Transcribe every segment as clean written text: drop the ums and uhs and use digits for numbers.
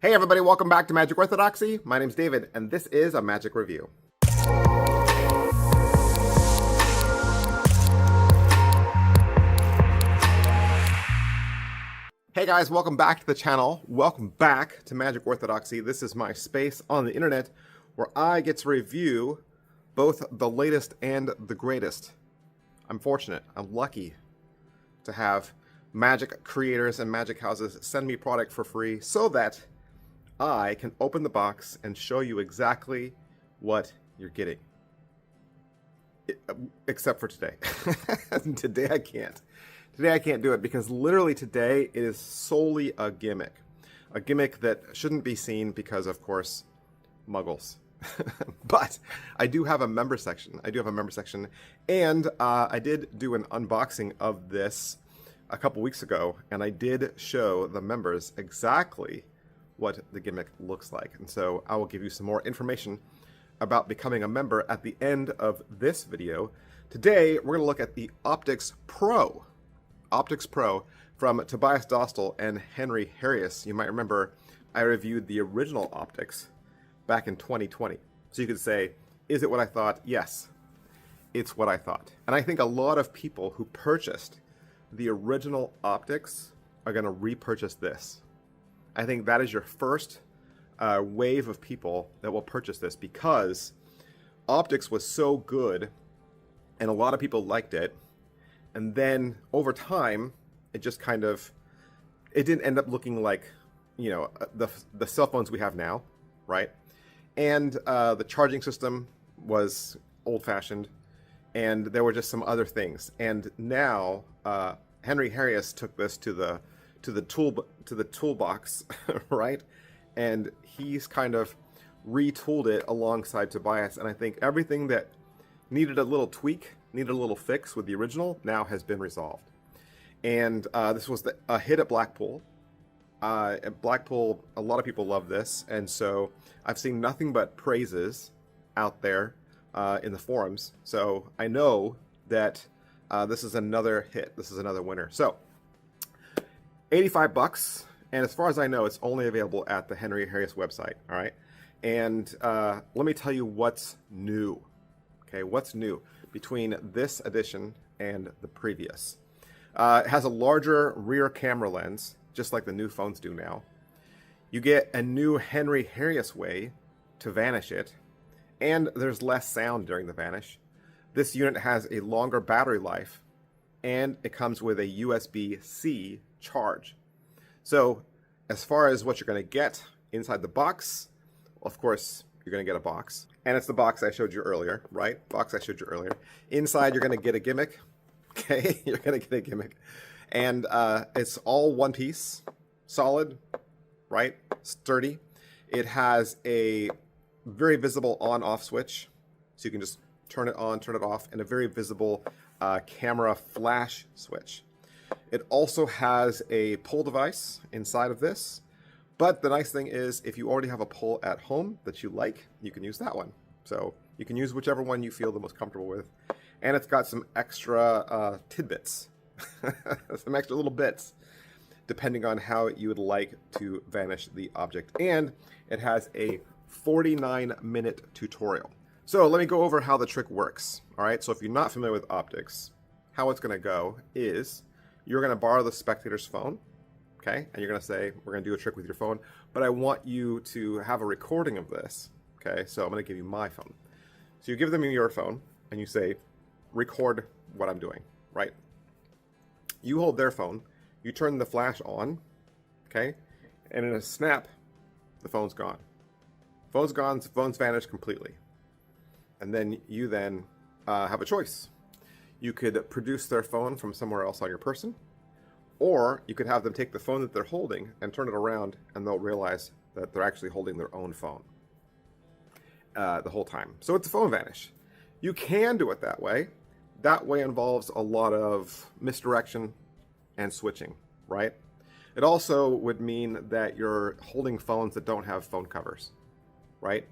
Hey everybody, welcome back to Magic Orthodoxy. My name's David, and this is a Magic Review. Hey guys, welcome back to the channel. Welcome back to Magic Orthodoxy. This is my space on the internet where I get to review both the latest and the greatest. I'm fortunate, I'm lucky to have magic creators and magic houses send me product for free so that I can open the box and show you exactly what you're getting. Except for today. Today I can't. Today I can't do it because literally today it is solely a gimmick. A gimmick that shouldn't be seen because, of course, muggles. But I do have a member section. And I did do an unboxing of this a couple weeks ago, and I did show the members exactly what the gimmick looks like. And so I will give you some more information about becoming a member at the end of this video. Today, we're going to look at the Optix Pro. Optix Pro from Tobias Dostal and Harrius. You might remember I reviewed the original Optix back in 2020. So you could say, is it what I thought? Yes, it's what I thought. And I think a lot of people who purchased the original Optix are going to repurchase this. I think that is your first wave of people that will purchase this because Optix was so good and a lot of people liked it. And then over time, it just kind of, it didn't end up looking like, you know, the cell phones we have now, right? And the charging system was old-fashioned, and there were just some other things. And now Harrius took this to the toolbox, right? And he's kind of retooled it alongside Tobias, and I think everything that needed a little tweak, needed a little fix with the original, now has been resolved. And this was a hit at Blackpool. At Blackpool, a lot of people love this, and so I've seen nothing but praises out there in the forums. So I know that this is another hit. This is another winner. So $85, and as far as I know, it's only available at the Harrius website. All right, and let me tell you what's new. Okay, what's new between this edition and the previous? It has a larger rear camera lens, just like the new phones do now. You get a new Harrius way to vanish it, and there's less sound during the vanish. This unit has a longer battery life, and it comes with a USB-C charge. So as far as what you're going to get inside the box, of course, you're going to get a box. And it's the box I showed you earlier, right? Box I showed you earlier. Inside, you're going to get a gimmick. Okay, you're going to get a gimmick. And it's all one piece, solid, right? Sturdy. It has a very visible on-off switch. So you can just turn it on, turn it off, and a very visible camera flash switch. It also has a pull device inside of this, but the nice thing is if you already have a pull at home that you like, you can use that one. So you can use whichever one you feel the most comfortable with. And it's got some extra tidbits, some extra little bits, depending on how you would like to vanish the object. And it has a 49-minute tutorial. So let me go over how the trick works. All right, so if you're not familiar with Optix, how it's going to go is you're going to borrow the spectator's phone, okay? And you're going to say, we're going to do a trick with your phone, but I want you to have a recording of this, okay? So I'm going to give you my phone. So you give them your phone, and you say, record what I'm doing, right? You hold their phone, you turn the flash on, okay? And in a snap, the phone's gone. Phone's gone, phone's vanished completely. And then you then have a choice. You could produce their phone from somewhere else on your person, or you could have them take the phone that they're holding and turn it around, and they'll realize that they're actually holding their own phone the whole time. So it's a phone vanish. You can do it that way. That way involves a lot of misdirection and switching, right? It also would mean that you're holding phones that don't have phone covers, right?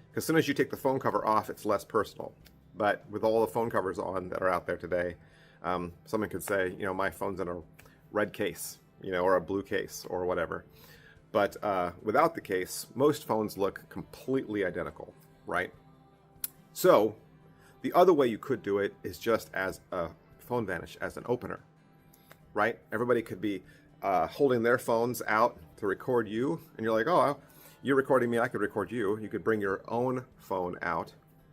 Because as soon as you take the phone cover off, it's less personal. But with all the phone covers on that are out there today, someone could say, you know, my phone's in a red case, you know, or a blue case or whatever. But without the case, most phones look completely identical, right? So the other way you could do it is just as a phone vanish, as an opener, right? Everybody could be holding their phones out to record you, and you're like, oh, you're recording me, I could record you. You could bring your own phone out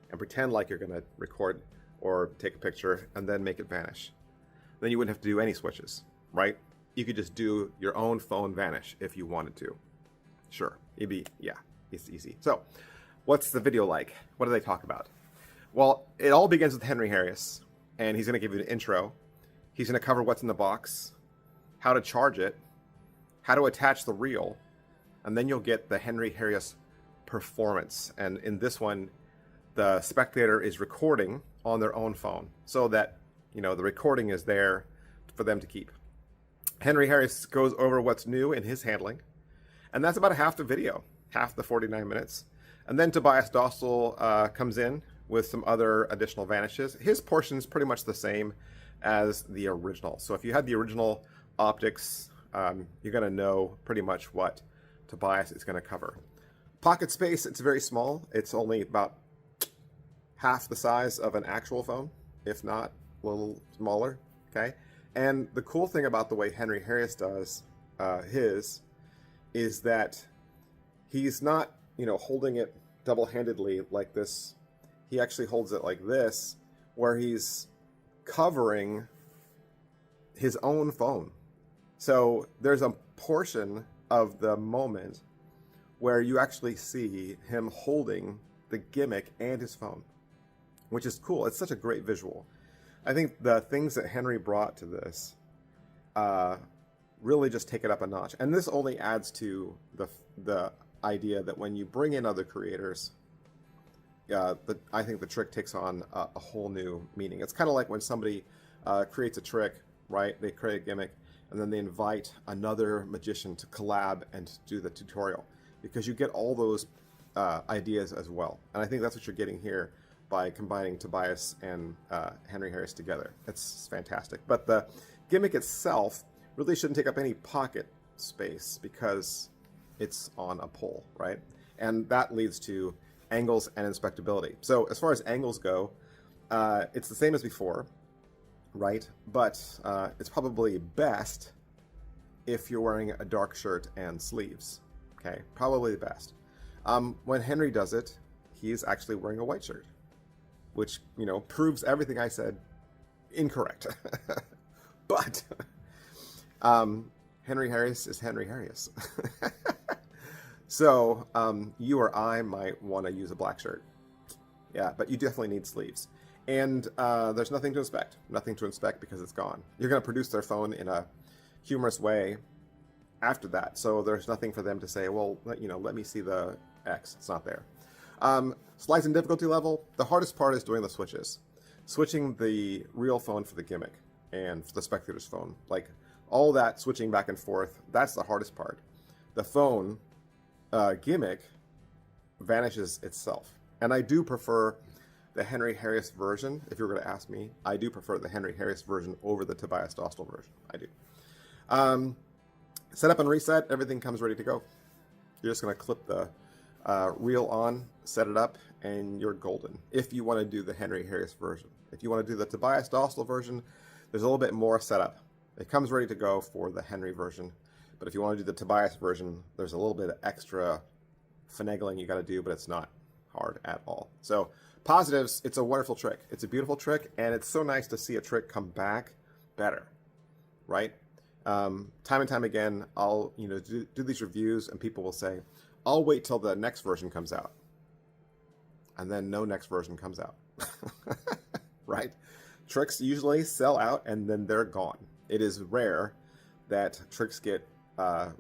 and pretend like you're going to record or take a picture and then make it vanish. Then you wouldn't have to do any switches, right? You could just do your own phone vanish if you wanted to. Sure, it's easy. So what's the video like? What do they talk about? Well, it all begins with Henry Harrius, and he's going to give you an intro. He's going to cover what's in the box, how to charge it, how to attach the reel, and then you'll get the Henry Harrius performance. And in this one, the spectator is recording on their own phone so that, the recording is there for them to keep. Henry Harrius goes over what's new in his handling, and that's about half the video, half the 49 minutes. And then Tobias Dostal comes in with some other additional vanishes. His portion is pretty much the same as the original. So if you had the original Optix, you're going to know pretty much what Tobias is going to cover. Pocket space, it's very small. It's only about half the size of an actual phone, if not a little smaller, okay? And the cool thing about the way Henry Harrius does his is that he's not, holding it double-handedly like this. He actually holds it like this, where he's covering his own phone. So there's a portion of the moment where you actually see him holding the gimmick and his phone, which is cool. It's such a great visual. I think the things that Henry brought to this really just take it up a notch. And this only adds to the idea that when you bring in other creators, I think the trick takes on a whole new meaning. It's kind of like when somebody creates a trick, right? They create a gimmick, and then they invite another magician to collab and to do the tutorial, because you get all those ideas as well. And I think that's what you're getting here by combining Tobias and Henry Harrius together. It's fantastic. But the gimmick itself really shouldn't take up any pocket space because it's on a pole, right? And that leads to angles and inspectability. So as far as angles go, it's the same as before, right? But it's probably best if you're wearing a dark shirt and sleeves, okay? Probably the best. When Henry does it, he's actually wearing a white shirt, which, proves everything I said incorrect. But Henry Harrius is Henry Harrius. So you or I might want to use a black shirt. Yeah, but you definitely need sleeves. And there's nothing to inspect. Nothing to inspect because it's gone. You're going to produce their phone in a humorous way after that. So there's nothing for them to say, well, let me see the X. It's not there. Slides and difficulty level. The hardest part is doing the switches. Switching the real phone for the gimmick and for the spectator's phone. Like all that switching back and forth, that's the hardest part. The phone gimmick vanishes itself. And I do prefer the Henry Harrius version. If you were going to ask me, I do prefer the Henry Harrius version over the Tobias Dostal version. I do. Set up and reset, everything comes ready to go. You're just going to clip the reel on, set it up, and you're golden. If you want to do the Henry Harrius version. If you want to do the Tobias Dostal version, there's a little bit more setup. It comes ready to go for the Henry version. But if you want to do the Tobias version, there's a little bit of extra finagling you got to do, but it's not hard at all. So positives, it's a wonderful trick. It's a beautiful trick, and it's so nice to see a trick come back better, right? Time and time again, I'll do these reviews, and people will say, I'll wait till the next version comes out. And then no next version comes out, right? Tricks usually sell out, and then they're gone. It is rare that tricks get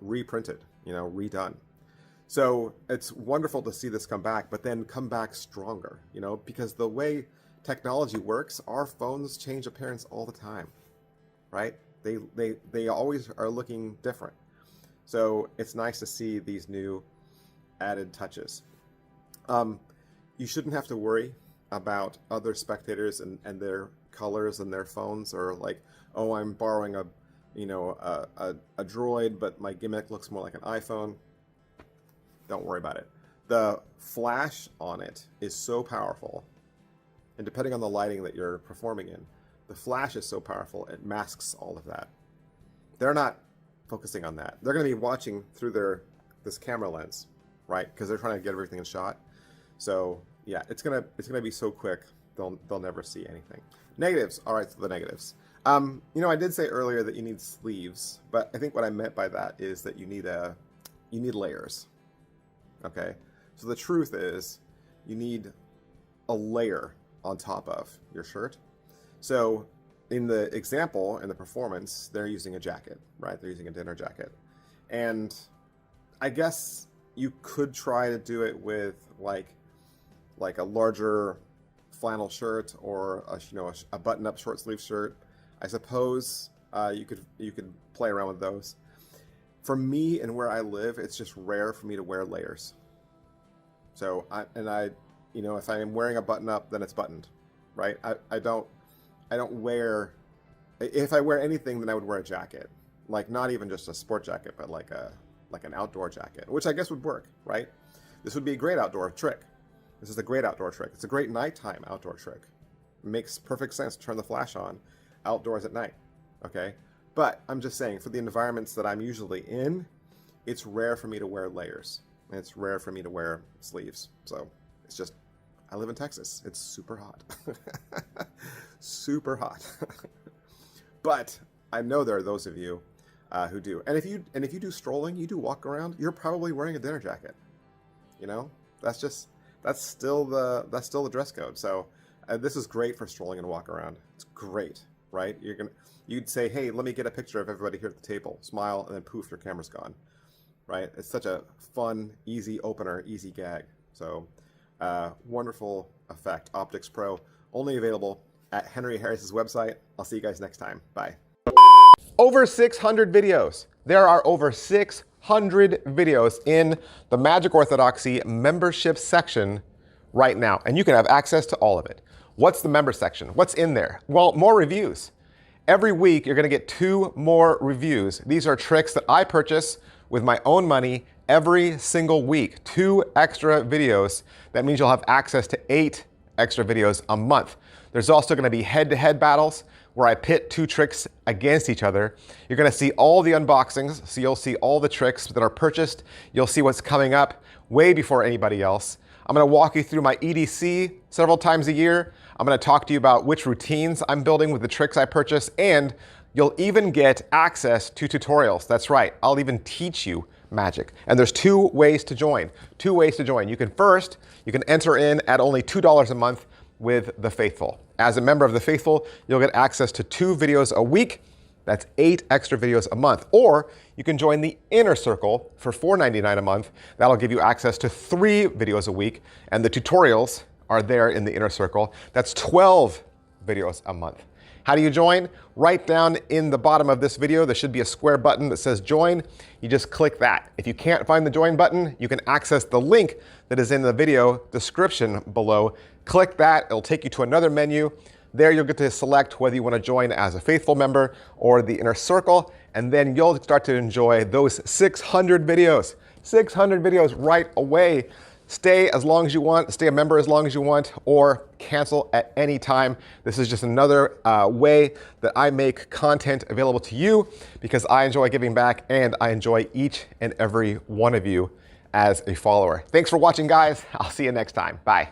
reprinted, redone. So it's wonderful to see this come back, but then come back stronger, because the way technology works, our phones change appearance all the time, right? They always are looking different. So it's nice to see these new added touches. You shouldn't have to worry about other spectators and their colors and their phones, or like, oh, I'm borrowing a droid, but my gimmick looks more like an iPhone. Don't worry about it. The flash on it is so powerful, and depending on the lighting that you're performing in, the flash is so powerful, it masks all of that. They're not focusing on that. They're going to be watching through this camera lens, right? Because they're trying to get everything in shot. So yeah, it's gonna be so quick, they'll never see anything. Negatives. All right, so the negatives. You know, I did say earlier that you need sleeves, but I think what I meant by that is that you need layers. Okay, so the truth is you need a layer on top of your shirt. So in the example, in the performance, they're using a jacket, right? They're using a dinner jacket. And I guess you could try to do it with like a larger flannel shirt or a button-up short sleeve shirt. I suppose you could play around with those. For me and where I live, it's just rare for me to wear layers. So if I am wearing a button-up, then it's buttoned, right? I don't wear. If I wear anything, then I would wear a jacket, like not even just a sport jacket, but like an outdoor jacket, which I guess would work, right? This would be a great outdoor trick. This is a great outdoor trick. It's a great nighttime outdoor trick. It makes perfect sense to turn the flash on outdoors at night, okay? But I'm just saying, for the environments that I'm usually in, it's rare for me to wear layers. And it's rare for me to wear sleeves. So it's just, I live in Texas. It's super hot. Super hot. But I know there are those of you who do. And if you do strolling, you do walk around, you're probably wearing a dinner jacket. You know, that's still the dress code. So this is great for strolling and walk around. It's great, right? You'd say, hey, let me get a picture of everybody here at the table. Smile, and then poof, your camera's gone. Right? It's such a fun, easy opener, easy gag. So wonderful effect. Optix Pro, only available at Henry Harris's website. I'll see you guys next time. Bye. Over 600 videos. There are over 600 videos in the Magic Orthodoxy membership section right now, and you can have access to all of it. What's the member section? What's in there? Well, more reviews. Every week, you're going to get 2 more reviews. These are tricks that I purchase with my own money every single week. 2 extra videos. That means you'll have access to 8 extra videos a month. There's also going to be head-to-head battles where I pit 2 tricks against each other. You're going to see all the unboxings, so you'll see all the tricks that are purchased. You'll see what's coming up way before anybody else. I'm going to walk you through my EDC several times a year. I'm going to talk to you about which routines I'm building with the tricks I purchase, and you'll even get access to tutorials. That's right, I'll even teach you magic. And there's 2 ways to join. 2 ways to join. You can enter in at only $2 a month with the Faithful. As a member of the Faithful, you'll get access to 2 videos a week. That's 8 extra videos a month. Or you can join the Inner Circle for $4.99 a month. That'll give you access to 3 videos a week, and the tutorials are there in the Inner Circle. That's 12 videos a month. How do you join? Right down in the bottom of this video, there should be a square button that says join. You just click that. If you can't find the join button, you can access the link that is in the video description below. Click that, it'll take you to another menu. There you'll get to select whether you want to join as a Faithful member or the Inner Circle, and then you'll start to enjoy those 600 videos. 600 videos right away. Stay as long as you want, stay a member as long as you want, or cancel at any time. This is just another way that I make content available to you because I enjoy giving back and I enjoy each and every one of you as a follower. Thanks for watching, guys. I'll see you next time. Bye.